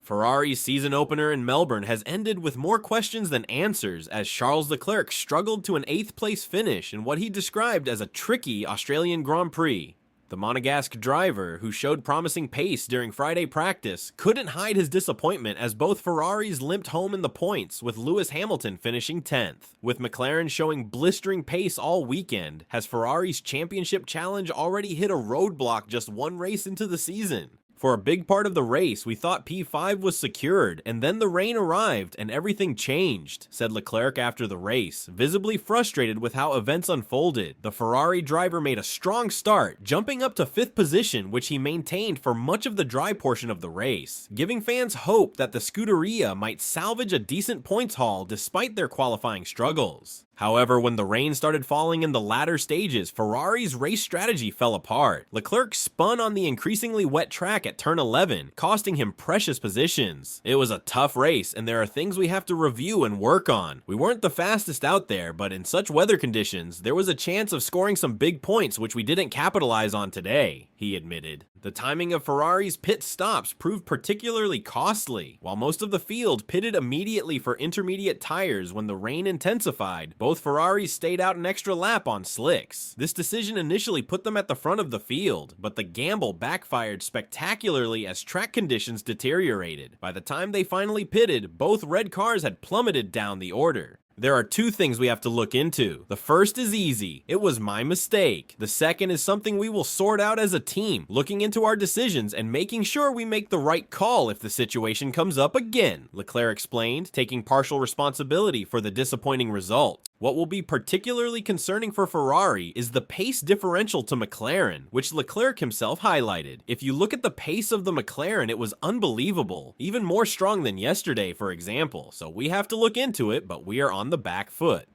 Ferrari's season opener in Melbourne has ended with more questions than answers as Charles Leclerc struggled to an 8th place finish in what he described as a tricky Australian Grand Prix. The Monegasque driver, who showed promising pace during Friday practice, couldn't hide his disappointment as both Ferraris limped home in the points, with Lewis Hamilton finishing 10th. With McLaren showing blistering pace all weekend, has Ferrari's championship challenge already hit a roadblock just one race into the season? For a big part of the race, we thought P5 was secured, and then the rain arrived and everything changed, said Leclerc after the race, visibly frustrated with how events unfolded. The Ferrari driver made a strong start, jumping up to 5th position, which he maintained for much of the dry portion of the race, giving fans hope that the Scuderia might salvage a decent points haul despite their qualifying struggles. However, when the rain started falling in the latter stages, Ferrari's race strategy fell apart. Leclerc spun on the increasingly wet track at turn 11, costing him precious positions. It was a tough race, and there are things we have to review and work on. We weren't the fastest out there, but in such weather conditions, there was a chance of scoring some big points which we didn't capitalize on today, he admitted. The timing of Ferrari's pit stops proved particularly costly. While most of the field pitted immediately for intermediate tires when the rain intensified, both Ferraris stayed out an extra lap on slicks. This decision initially put them at the front of the field, but the gamble backfired spectacularly as track conditions deteriorated. By the time they finally pitted, both red cars had plummeted down the order. There are two things we have to look into. The first is easy. It was my mistake. The second is something we will sort out as a team, looking into our decisions and making sure we make the right call if the situation comes up again, Leclerc explained, taking partial responsibility for the disappointing result. What will be particularly concerning for Ferrari is the pace differential to McLaren, which Leclerc himself highlighted. If you look at the pace of the McLaren, it was unbelievable, even more strong than yesterday, for example, so we have to look into it, but we are on the back foot.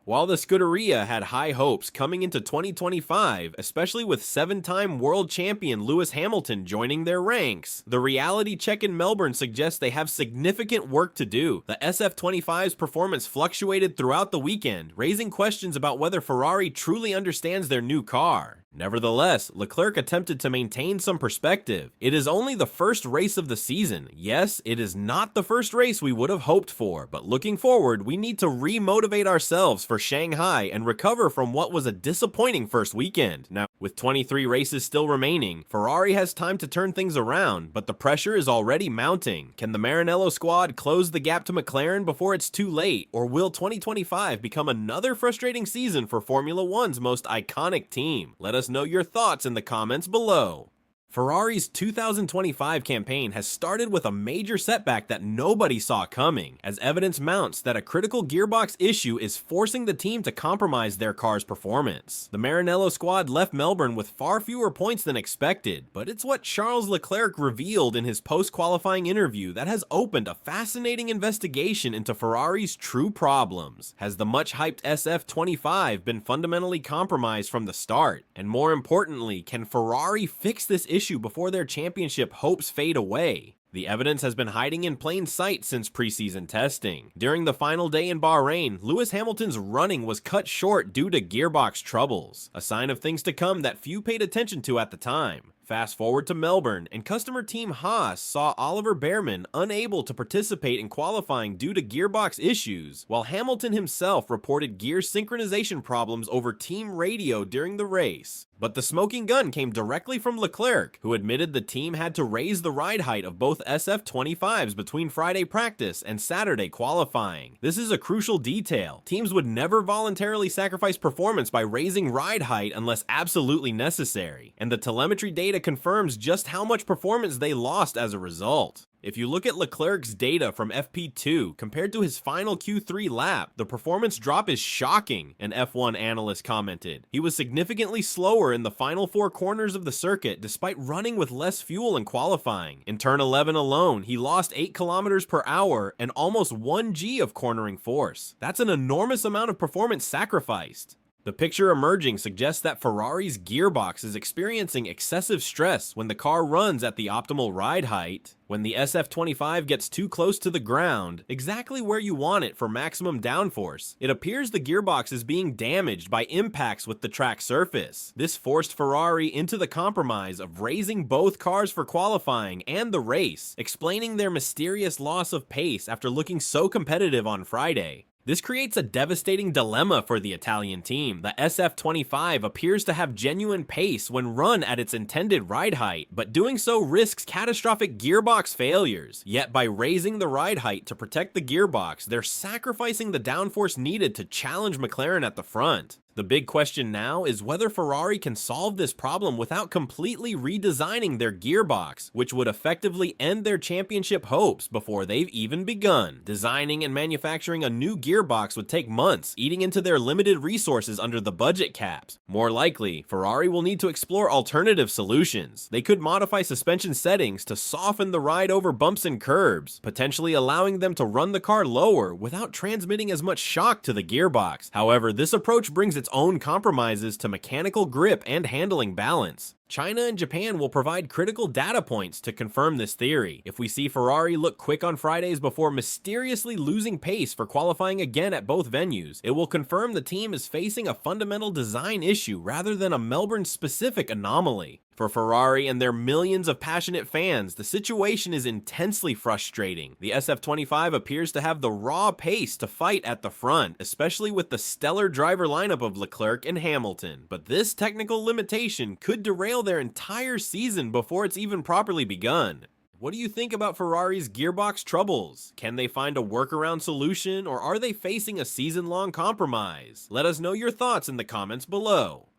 While the Scuderia had high hopes coming into 2025, especially with 7-time world champion Lewis Hamilton joining their ranks, the reality check in Melbourne suggests they have significant work to do. The SF25's performance fluctuated throughout the weekend, raising questions about whether Ferrari truly understands their new car. Nevertheless, Leclerc attempted to maintain some perspective. It is only the first race of the season. Yes, it is not the first race we would have hoped for, but looking forward, we need to re-motivate ourselves for Shanghai and recover from what was a disappointing first weekend. Now, with 23 races still remaining, Ferrari has time to turn things around, but the pressure is already mounting. Can the Maranello squad close the gap to McLaren before it's too late, or will 2025 become another frustrating season for Formula One's most iconic team? Let us know your thoughts in the comments below. Ferrari's 2025 campaign has started with a major setback that nobody saw coming, as evidence mounts that a critical gearbox issue is forcing the team to compromise their car's performance. The Maranello squad left Melbourne with far fewer points than expected, but it's what Charles Leclerc revealed in his post-qualifying interview that has opened a fascinating investigation into Ferrari's true problems. Has the much-hyped SF25 been fundamentally compromised from the start? And more importantly, can Ferrari fix this issue before their championship hopes fade away? The evidence has been hiding in plain sight since preseason testing. During the final day in Bahrain, Lewis Hamilton's running was cut short due to gearbox troubles, a sign of things to come that few paid attention to at the time. Fast forward to Melbourne, and customer team Haas saw Oliver Behrman unable to participate in qualifying due to gearbox issues, while Hamilton himself reported gear synchronization problems over team radio during the race. But the smoking gun came directly from Leclerc, who admitted the team had to raise the ride height of both SF25s between Friday practice and Saturday qualifying. This is a crucial detail. Teams would never voluntarily sacrifice performance by raising ride height unless absolutely necessary, and the telemetry data confirms just how much performance they lost as a result. If you look at Leclerc's data from FP2 compared to his final Q3 lap, the performance drop is shocking, an F1 analyst commented. He was significantly slower in the final 4 corners of the circuit despite running with less fuel in qualifying. In turn 11 alone, he lost 8 km per hour and almost 1 G of cornering force. That's an enormous amount of performance sacrificed. The picture emerging suggests that Ferrari's gearbox is experiencing excessive stress when the car runs at the optimal ride height, when the SF25 gets too close to the ground, exactly where you want it for maximum downforce. It appears the gearbox is being damaged by impacts with the track surface. This forced Ferrari into the compromise of raising both cars for qualifying and the race, explaining their mysterious loss of pace after looking so competitive on Friday. This creates a devastating dilemma for the Italian team. The SF25 appears to have genuine pace when run at its intended ride height, but doing so risks catastrophic gearbox failures. Yet by raising the ride height to protect the gearbox, they're sacrificing the downforce needed to challenge McLaren at the front. The big question now is whether Ferrari can solve this problem without completely redesigning their gearbox, which would effectively end their championship hopes before they've even begun. Designing and manufacturing a new gearbox would take months, eating into their limited resources under the budget caps. More likely, Ferrari will need to explore alternative solutions. They could modify suspension settings to soften the ride over bumps and curbs, potentially allowing them to run the car lower without transmitting as much shock to the gearbox. However, this approach brings its own compromises to mechanical grip and handling balance. China and Japan will provide critical data points to confirm this theory. If we see Ferrari look quick on Fridays before mysteriously losing pace for qualifying again at both venues, it will confirm the team is facing a fundamental design issue rather than a Melbourne-specific anomaly. For Ferrari and their millions of passionate fans, the situation is intensely frustrating. The SF25 appears to have the raw pace to fight at the front, especially with the stellar driver lineup of Leclerc and Hamilton. But this technical limitation could derail their entire season before it's even properly begun. What do you think about Ferrari's gearbox troubles? Can they find a workaround solution, or are they facing a season-long compromise? Let us know your thoughts in the comments below.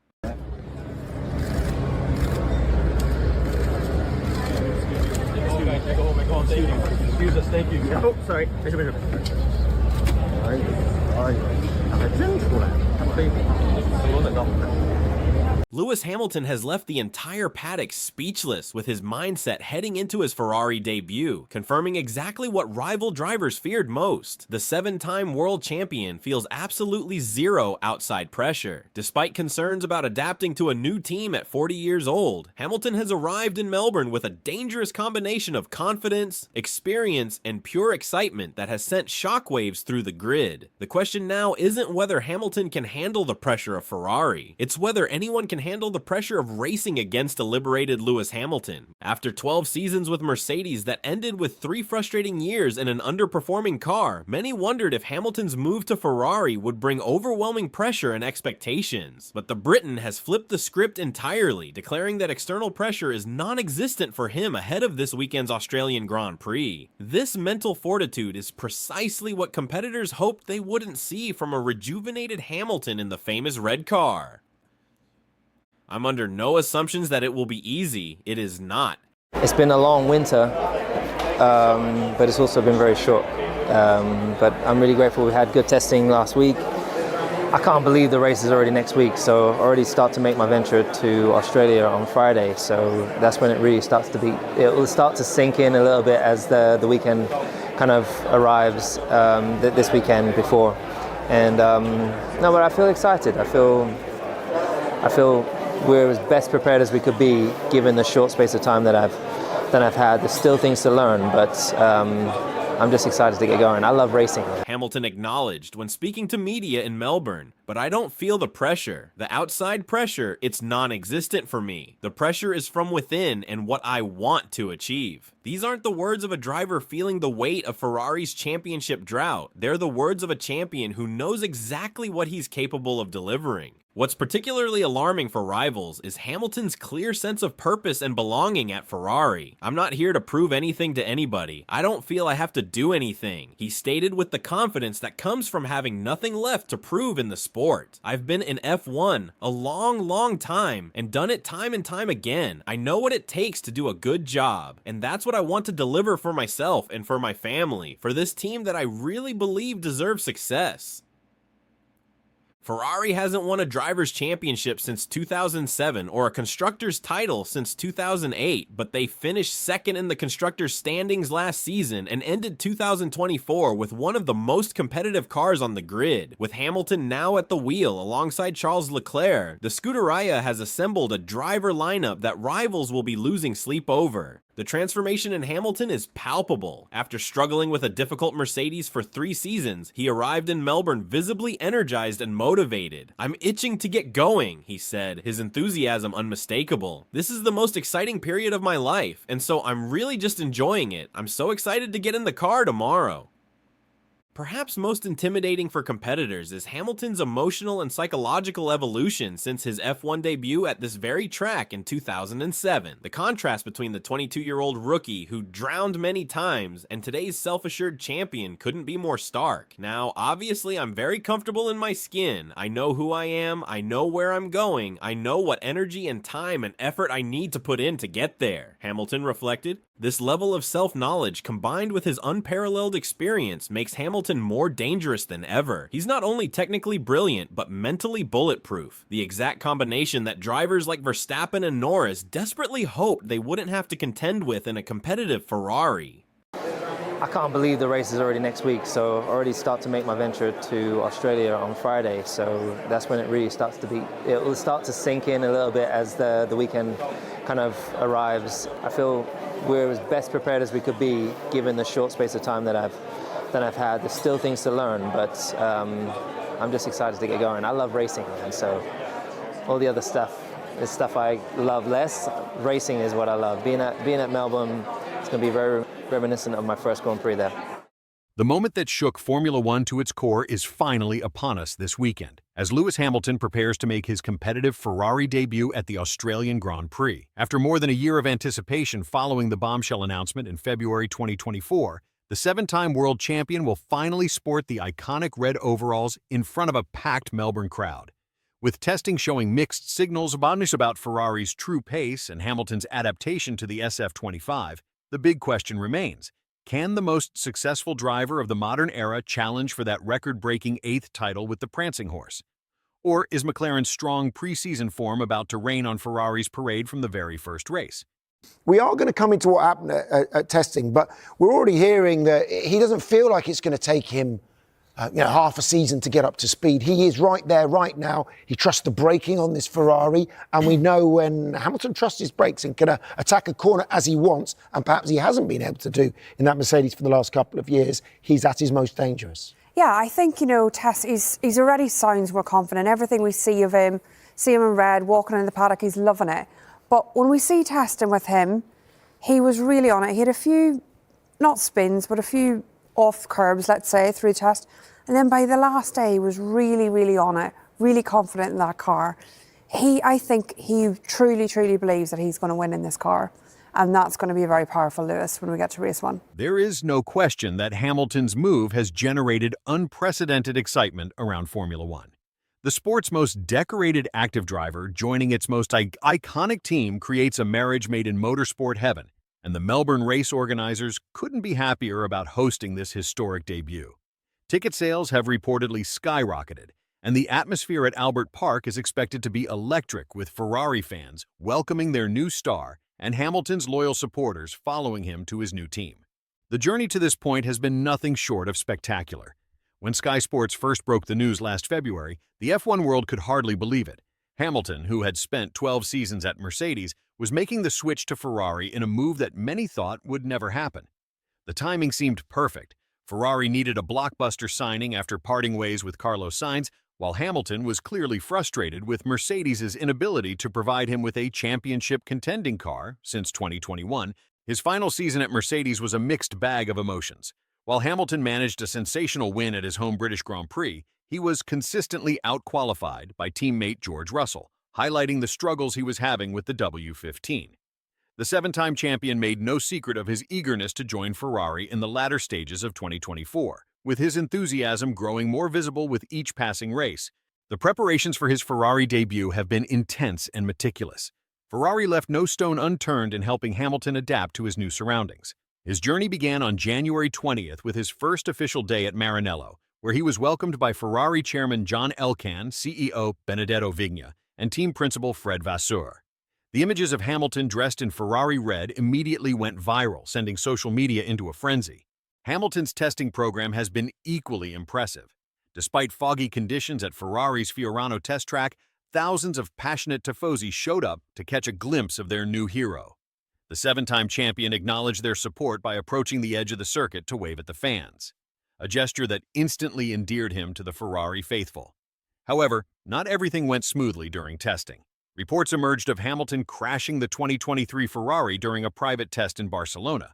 Excuse us, thank you. Oh, sorry. Lewis Hamilton has left the entire paddock speechless with his mindset heading into his Ferrari debut, confirming exactly what rival drivers feared most. The 7-time world champion feels absolutely zero outside pressure. Despite concerns about adapting to a new team at 40 years old, Hamilton has arrived in Melbourne with a dangerous combination of confidence, experience, and pure excitement that has sent shockwaves through the grid. The question now isn't whether Hamilton can handle the pressure of Ferrari, it's whether anyone can handle the pressure of racing against a liberated Lewis Hamilton. After 12 seasons with Mercedes that ended with 3 frustrating years in an underperforming car, many wondered if Hamilton's move to Ferrari would bring overwhelming pressure and expectations. But the Briton has flipped the script entirely, declaring that external pressure is non-existent for him ahead of this weekend's Australian Grand Prix. This mental fortitude is precisely what competitors hoped they wouldn't see from a rejuvenated Hamilton in the famous red car. I'm under no assumptions that it will be easy. It is not. It's been a long winter, but it's also been very short. But I'm really grateful we had good testing last week. I can't believe the race is already next week, so I already start to make my venture to Australia on Friday. So that's when it really starts to be, it will start to sink in a little bit as the weekend kind of arrives, this weekend before. And no, but I feel excited. I feel we're as best prepared as we could be given the short space of time that I've had. There's still things to learn, but I'm just excited to get going. I love racing. Hamilton acknowledged when speaking to media in Melbourne, but I don't feel the pressure. The outside pressure, it's non-existent for me. The pressure is from within and what I want to achieve. These aren't the words of a driver feeling the weight of Ferrari's championship drought. They're the words of a champion who knows exactly what he's capable of delivering. What's particularly alarming for rivals is Hamilton's clear sense of purpose and belonging at Ferrari. I'm not here to prove anything to anybody. I don't feel I have to do anything, he stated with the confidence that comes from having nothing left to prove in the sport. I've been in F1 a long time and done it time and time again. I know what it takes to do a good job, and that's what I want to deliver for myself and for my family, for this team that I really believe deserves success. Ferrari hasn't won a driver's championship since 2007 or a constructor's title since 2008, but they finished second in the constructor's standings last season and ended 2024 with one of the most competitive cars on the grid. With Hamilton now at the wheel alongside Charles Leclerc, the Scuderia has assembled a driver lineup that rivals will be losing sleep over. The transformation in Hamilton is palpable. After struggling with a difficult Mercedes for 3 seasons, he arrived in Melbourne visibly energized and motivated. "I'm itching to get going," he said, his enthusiasm unmistakable. "This is the most exciting period of my life, and so I'm really just enjoying it. I'm so excited to get in the car tomorrow." Perhaps most intimidating for competitors is Hamilton's emotional and psychological evolution since his F1 debut at this very track in 2007. The contrast between the 22-year-old rookie who drowned many times and today's self-assured champion couldn't be more stark. Now, obviously, I'm very comfortable in my skin. I know who I am, I know where I'm going, I know what energy and time and effort I need to put in to get there, Hamilton reflected. This level of self-knowledge combined with his unparalleled experience makes Hamilton more dangerous than ever. He's not only technically brilliant, but mentally bulletproof. The exact combination that drivers like Verstappen and Norris desperately hoped they wouldn't have to contend with in a competitive Ferrari. I can't believe the race is already next week, so I already start to make my venture to Australia on Friday, so that's when it really starts to be, it will start to sink in a little bit as the weekend kind of arrives. I feel we're as best prepared as we could be given the short space of time that I've had. There's still things to learn, but I'm just excited to get going. I love racing, and so all the other stuff is stuff I love less. Racing is what I love. Being at Melbourne, it's going to be very reminiscent of my first Grand Prix there. The moment that shook Formula One to its core is finally upon us this weekend, as Lewis Hamilton prepares to make his competitive Ferrari debut at the Australian Grand Prix. After more than a year of anticipation following the bombshell announcement in February 2024, the 7-time world champion will finally sport the iconic red overalls in front of a packed Melbourne crowd. With testing showing mixed signals about Ferrari's true pace and Hamilton's adaptation to the SF25, the big question remains: can the most successful driver of the modern era challenge for that record-breaking 8th title with the prancing horse? Or is McLaren's strong preseason form about to rain on Ferrari's parade from the very first race? We are going to come into what happened at testing, but we're already hearing that he doesn't feel like it's going to take him half a season to get up to speed. He is right there, right now. He trusts the braking on this Ferrari, and we know when Hamilton trusts his brakes and can attack a corner as he wants, and perhaps he hasn't been able to do in that Mercedes for the last couple of years, he's at his most dangerous. Yeah, I think, Tess, he's already sounds more confident. Everything we see of him, see him in red, walking in the paddock, he's loving it. But when we see testing with him, he was really on it. He had a few, not spins, but a few off curbs, let's say, through the test. And then by the last day, he was really, really on it, really confident in that car. I think he truly, truly believes that he's going to win in this car. And that's going to be very powerful, Lewis, when we get to race 1. There is no question that Hamilton's move has generated unprecedented excitement around Formula One. The sport's most decorated active driver joining its most iconic team creates a marriage made in motorsport heaven, and the Melbourne race organizers couldn't be happier about hosting this historic debut. Ticket sales have reportedly skyrocketed, and the atmosphere at Albert Park is expected to be electric, with Ferrari fans welcoming their new star and Hamilton's loyal supporters following him to his new team. The journey to this point has been nothing short of spectacular. When Sky Sports first broke the news last February, the F1 world could hardly believe it. Hamilton, who had spent 12 seasons at Mercedes, was making the switch to Ferrari in a move that many thought would never happen. The timing seemed perfect. Ferrari needed a blockbuster signing after parting ways with Carlos Sainz, while Hamilton was clearly frustrated with Mercedes' inability to provide him with a championship contending car since 2021. His final season at Mercedes was a mixed bag of emotions. While Hamilton managed a sensational win at his home British Grand Prix, he was consistently outqualified by teammate George Russell, highlighting the struggles he was having with the W15. The 7-time champion made no secret of his eagerness to join Ferrari in the latter stages of 2024, with his enthusiasm growing more visible with each passing race. The preparations for his Ferrari debut have been intense and meticulous. Ferrari left no stone unturned in helping Hamilton adapt to his new surroundings. His journey began on January 20th with his first official day at Maranello, where he was welcomed by Ferrari chairman John Elkann, CEO Benedetto Vigna, and team principal Fred Vasseur. The images of Hamilton dressed in Ferrari red immediately went viral, sending social media into a frenzy. Hamilton's testing program has been equally impressive. Despite foggy conditions at Ferrari's Fiorano test track, thousands of passionate tifosi showed up to catch a glimpse of their new hero. The seven-time champion acknowledged their support by approaching the edge of the circuit to wave at the fans, a gesture that instantly endeared him to the Ferrari faithful. However, not everything went smoothly during testing. Reports emerged of Hamilton crashing the 2023 Ferrari during a private test in Barcelona,